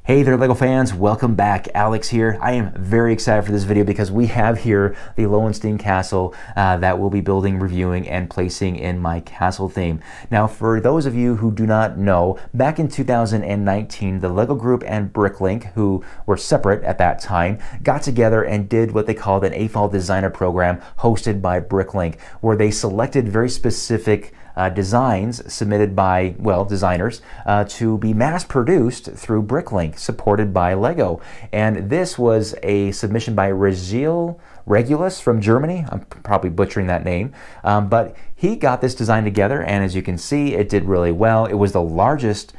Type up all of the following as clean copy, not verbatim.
Hey there LEGO fans, welcome back. Alex here. I am very excited for this video because we have here the Lowenstein Castle that we'll be building, reviewing, and placing in my castle theme. Now for those of you who do not know, back in 2019 the LEGO Group and Bricklink, who were separate at that time, got together and did what they called an AFOL Designer Program hosted by Bricklink, where they selected very specific designs submitted by, well, designers to be mass-produced through Bricklink, supported by LEGO. And this was a submission by Regulus from Germany. I'm probably butchering that name, but he got this design together, and as you can see, it did really well. It was the largest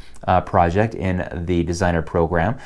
project in the designer program,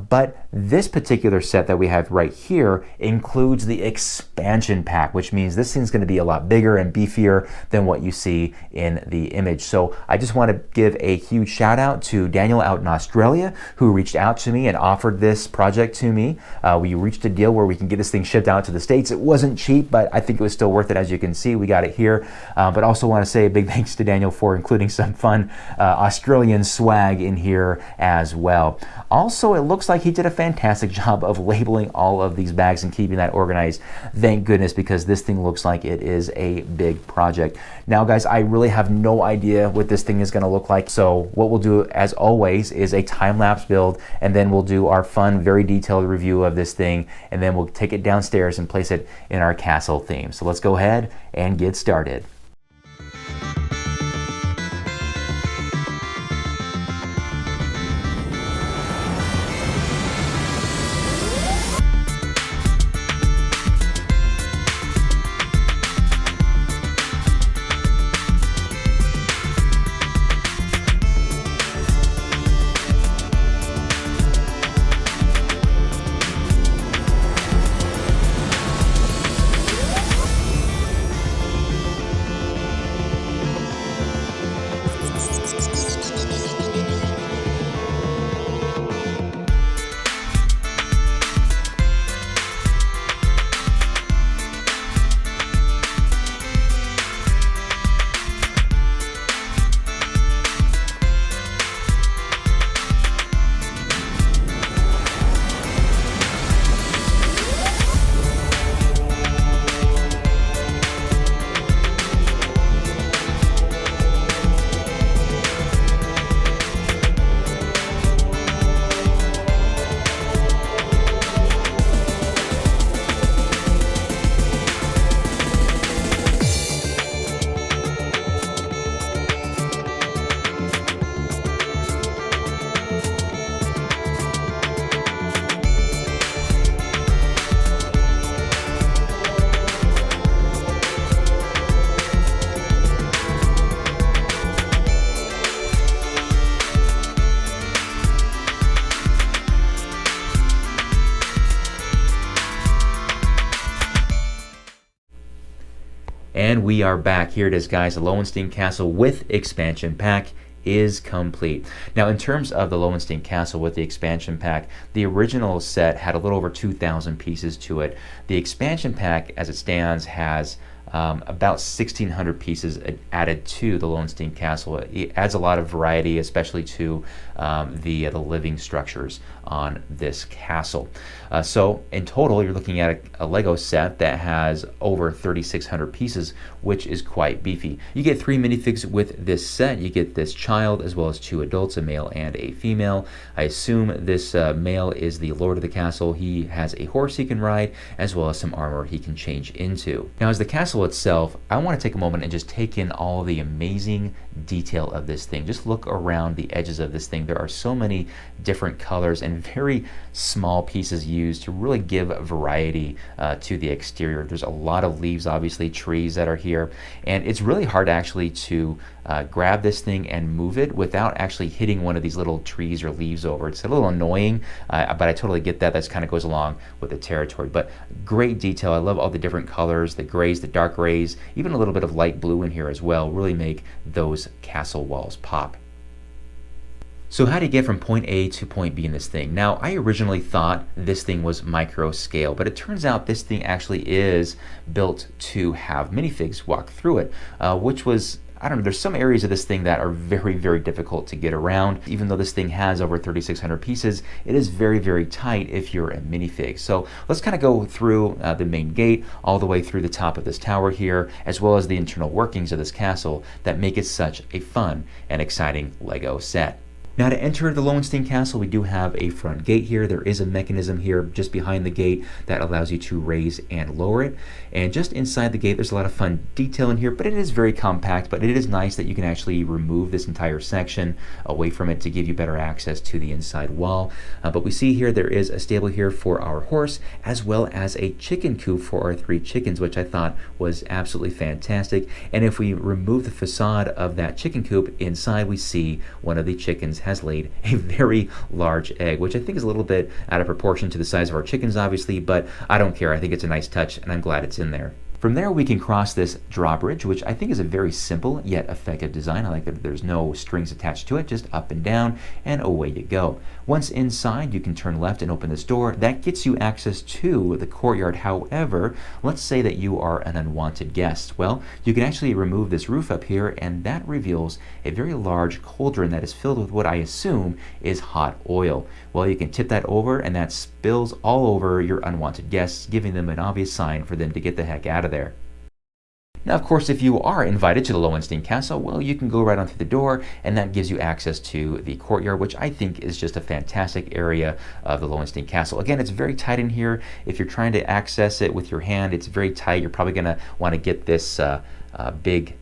but this particular set that we have right here includes the expansion pack, which means this thing's going to be a lot bigger and beefier than what you see in the image. So I just want to give a huge shout out to Daniel out in Australia, who reached out to me and offered this project to me. We reached a deal where we can get this thing shipped out to the States. It wasn't cheap, but I think it was still worth it. As you can see, we got it here. But also want to say a big thanks to Daniel for including some fun Australian swag in here as well. Also, it looks like he did a fantastic job of labeling all of these bags and keeping that organized. Thank goodness, because this thing looks like it is a big project. Now guys, I really have no idea what this thing is going to look like, so what we'll do as always is a time-lapse build, and then we'll do our fun, very detailed review of this thing, and then we'll take it downstairs and place it in our castle theme. So let's go ahead and get started. And we are back. Here it is, guys. The Lowenstein Castle with expansion pack is complete. Now, in terms of the Lowenstein Castle with the expansion pack, the original set had a little over 2,000 pieces to it. The expansion pack, as it stands, has about 1,600 pieces added to the Lowenstein Castle. It adds a lot of variety, especially to the living structures on this castle. So in total, you're looking at a Lego set that has over 3,600 pieces, which is quite beefy. You get 3 minifigs with this set. You get this child as well as 2 adults, a male and a female. I assume this male is the lord of the castle. He has a horse he can ride, as well as some armor he can change into. Now, as the castle itself, I want to take a moment and just take in all the amazing detail of this thing. Just look around the edges of this thing. There are so many different colors and very small pieces used to really give variety to the exterior. There's a lot of leaves, obviously trees that are here, and it's really hard actually to grab this thing and move it without actually hitting one of these little trees or leaves over. It's a little annoying, but I totally get that. That kind of goes along with the territory. But great detail. I love all the different colors, the grays, the dark grays, even a little bit of light blue in here as well, really make those castle walls pop. So how do you get from point A to point B in this thing? Now, I originally thought this thing was micro scale, but it turns out this thing actually is built to have minifigs walk through it, which was I don't know, there's some areas of this thing that are very, very difficult to get around. Even though this thing has over 3,600 pieces, it is very, very tight if you're a minifig. So let's kind of go through the main gate all the way through the top of this tower here, as well as the internal workings of this castle that make it such a fun and exciting Lego set. Now, to enter the Lowenstein Castle, we do have a front gate here. There is a mechanism here just behind the gate that allows you to raise and lower it. And just inside the gate, there's a lot of fun detail in here, but it is very compact. But it is nice that you can actually remove this entire section away from it to give you better access to the inside wall. But we see here there is a stable here for our horse, as well as a chicken coop for our 3 chickens, which I thought was absolutely fantastic. And if we remove the facade of that chicken coop, inside we see one of the chickens has laid a very large egg, which I think is a little bit out of proportion to the size of our chickens, obviously, but I don't care. I think it's a nice touch, and I'm glad it's in there. From there, we can cross this drawbridge, which I think is a very simple yet effective design. I like that there's no strings attached to it, just up and down, and away you go. Once inside, you can turn left and open this door. That gets you access to the courtyard. However, let's say that you are an unwanted guest. Well, you can actually remove this roof up here, and that reveals a very large cauldron that is filled with what I assume is hot oil. Well, you can tip that over, and that spills all over your unwanted guests, giving them an obvious sign for them to get the heck out of there. Now, of course, if you are invited to the Lowenstein Castle, well, you can go right on through the door, and that gives you access to the courtyard, which I think is just a fantastic area of the Lowenstein Castle. Again, it's very tight in here. If you're trying to access it with your hand, it's very tight. You're probably going to want to get this big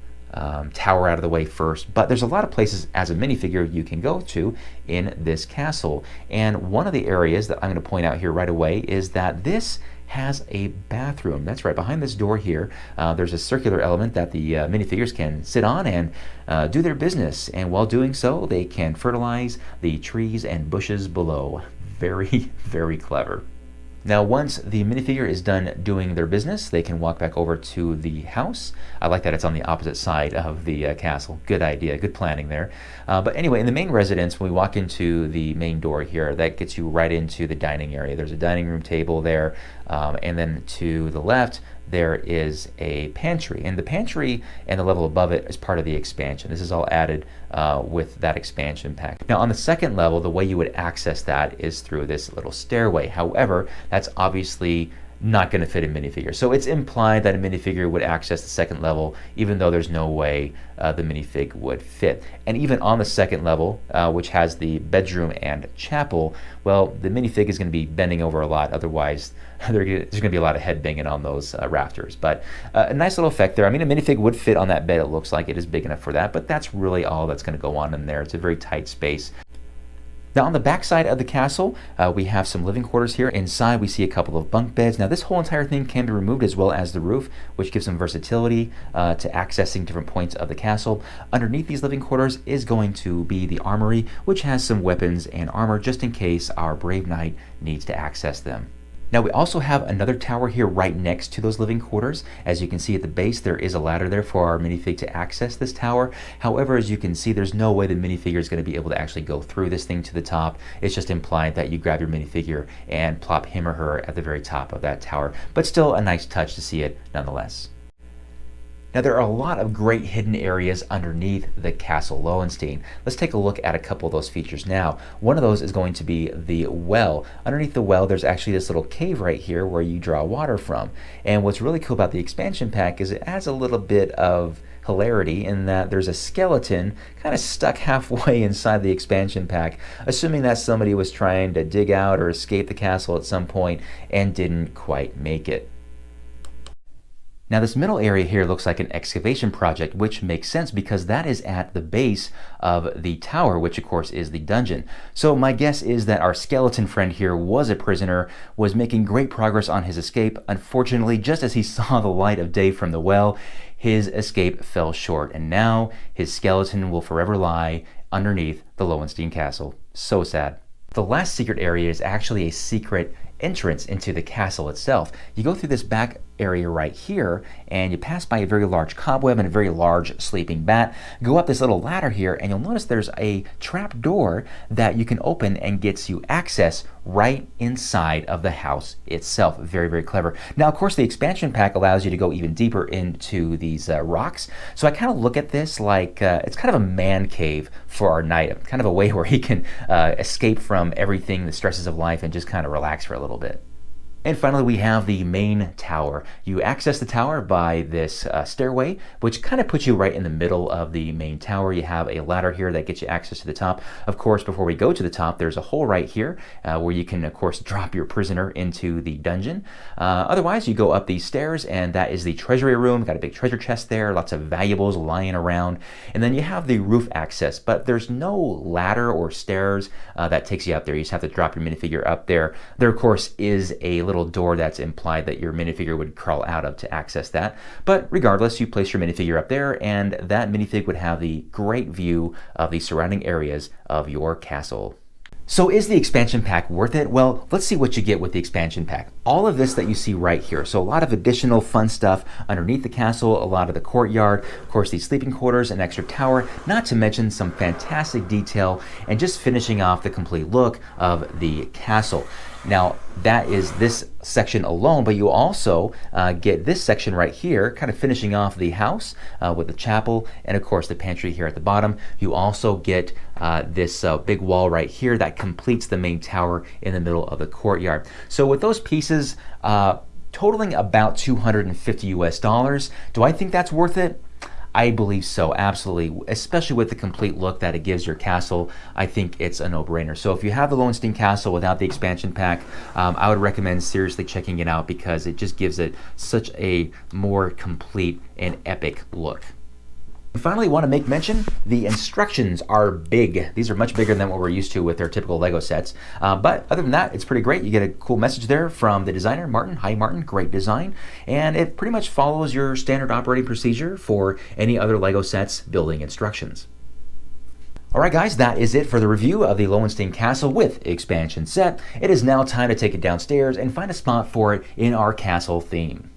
tower out of the way first, but there's a lot of places as a minifigure you can go to in this castle. And one of the areas that I'm going to point out here right away is that this has a bathroom. That's right, behind this door here, there's a circular element that the minifigures can sit on and do their business. And while doing so, they can fertilize the trees and bushes below. Very, very clever. Now, once the minifigure is done doing their business, they can walk back over to the house. I like that it's on the opposite side of the castle. Good idea, good planning there. But anyway, in the main residence, when we walk into the main door here, that gets you right into the dining area. There's a dining room table there, and then to the left, there is a pantry, and the pantry and the level above it is part of the expansion. This is all added with that expansion pack. Now, on the second level, the way you would access that is through this little stairway. However, that's obviously not going to fit a minifigure. So it's implied that a minifigure would access the second level, even though there's no way the minifig would fit. And even on the second level, which has the bedroom and chapel, well, the minifig is going to be bending over a lot. Otherwise, there's going to be a lot of head banging on those rafters. But a nice little effect there. I mean, a minifig would fit on that bed. It looks like it is big enough for that, but that's really all that's going to go on in there. It's a very tight space. Now, on the back side of the castle, we have some living quarters here. Inside, we see a couple of bunk beds. Now, this whole entire thing can be removed, as well as the roof, which gives some versatility to accessing different points of the castle. Underneath these living quarters is going to be the armory, which has some weapons and armor just in case our brave knight needs to access them. Now, we also have another tower here right next to those living quarters. As you can see at the base, there is a ladder there for our minifig to access this tower. However, as you can see, there's no way the minifigure is going to be able to actually go through this thing to the top. It's just implied that you grab your minifigure and plop him or her at the very top of that tower. But still a nice touch to see it nonetheless. Now, there are a lot of great hidden areas underneath the Castle Lowenstein. Let's take a look at a couple of those features now. One of those is going to be the well. Underneath the well, there's actually this little cave right here where you draw water from. And what's really cool about the expansion pack is it adds a little bit of hilarity in that there's a skeleton kind of stuck halfway inside the expansion pack, assuming that somebody was trying to dig out or escape the castle at some point and didn't quite make it. Now, this middle area here looks like an excavation project, which makes sense because that is at the base of the tower, which of course is the dungeon. So my guess is that our skeleton friend here was a prisoner, was making great progress on his escape. Unfortunately, just as he saw the light of day from the well, his escape fell short, and now his skeleton will forever lie underneath the Lowenstein Castle. So sad. The last secret area is actually a secret entrance into the castle itself. You go through this back area right here, and you pass by a very large cobweb and a very large sleeping bat. Go up this little ladder here, and you'll notice there's a trap door that you can open and gets you access right inside of the house itself. Very, very clever. Now, of course, the expansion pack allows you to go even deeper into these rocks. So I kind of look at this like it's kind of a man cave for our knight, kind of a way where he can escape from everything, the stresses of life, and just kind of relax for a little bit. And finally, we have the main tower. You access the tower by this stairway, which kind of puts you right in the middle of the main tower. You have a ladder here that gets you access to the top. Of course, before we go to the top, there's a hole right here where you can, of course, drop your prisoner into the dungeon. Otherwise, you go up these stairs, and that is the treasury room. Got a big treasure chest there, lots of valuables lying around. And then you have the roof access, but there's no ladder or stairs that takes you up there. You just have to drop your minifigure up there. There, of course, is a little door that's implied that your minifigure would crawl out of to access that. But regardless, you place your minifigure up there, and that minifig would have the great view of the surrounding areas of your castle. So is the expansion pack worth it? Well, let's see what you get with the expansion pack. All of this that you see right here. So a lot of additional fun stuff underneath the castle, a lot of the courtyard, of course these sleeping quarters, an extra tower, not to mention some fantastic detail, and just finishing off the complete look of the castle. Now, that is this section alone, but you also get this section right here, kind of finishing off the house with the chapel and, of course, the pantry here at the bottom. You also get this big wall right here that completes the main tower in the middle of the courtyard. So with those pieces totaling about $250 US, do I think that's worth it? I believe so, absolutely, especially with the complete look that it gives your castle. I think it's a no-brainer. So if you have the Lowenstein Castle without the expansion pack, I would recommend seriously checking it out because it just gives it such a more complete and epic look. And finally, I want to make mention, the instructions are big. These are much bigger than what we're used to with their typical Lego sets. But other than that, it's pretty great. You get a cool message there from the designer, Martin. Hi, Martin. Great design. And it pretty much follows your standard operating procedure for any other Lego sets building instructions. All right, guys, that is it for the review of the Lowenstein Castle with expansion set. It is now time to take it downstairs and find a spot for it in our castle theme.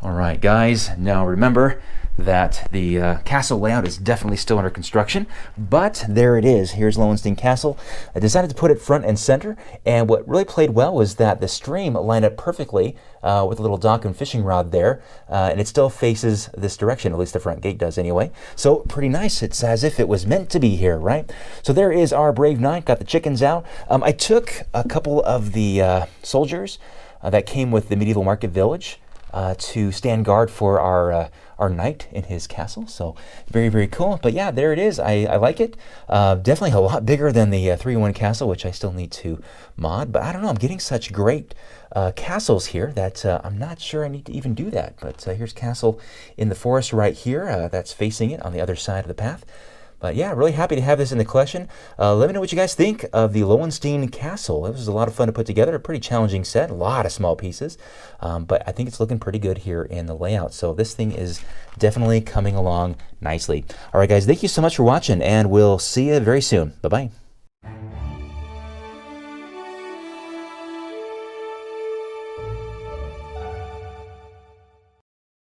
All right, guys, now remember that the castle layout is definitely still under construction, but there it is. Here's Lowenstein Castle. I decided to put it front and center, and what really played well was that the stream lined up perfectly with a little dock and fishing rod there, and it still faces this direction, at least the front gate does anyway. So pretty nice. It's as if it was meant to be here, right? So there is our brave knight, got the chickens out. I took a couple of the soldiers that came with the medieval market village to stand guard for our knight in his castle. So very, very cool. But yeah, there it is. I like it. Definitely a lot bigger than the 3-in-1 castle, which I still need to mod. But I don't know, I'm getting such great castles here that I'm not sure I need to even do that. But here's castle in the forest right here. That's facing it on the other side of the path. But yeah, really happy to have this in the collection. Let me know what you guys think of the Lowenstein Castle. It was a lot of fun to put together, a pretty challenging set, a lot of small pieces. But I think it's looking pretty good here in the layout. So this thing is definitely coming along nicely. All right, guys, thank you so much for watching, and we'll see you very soon. Bye-bye.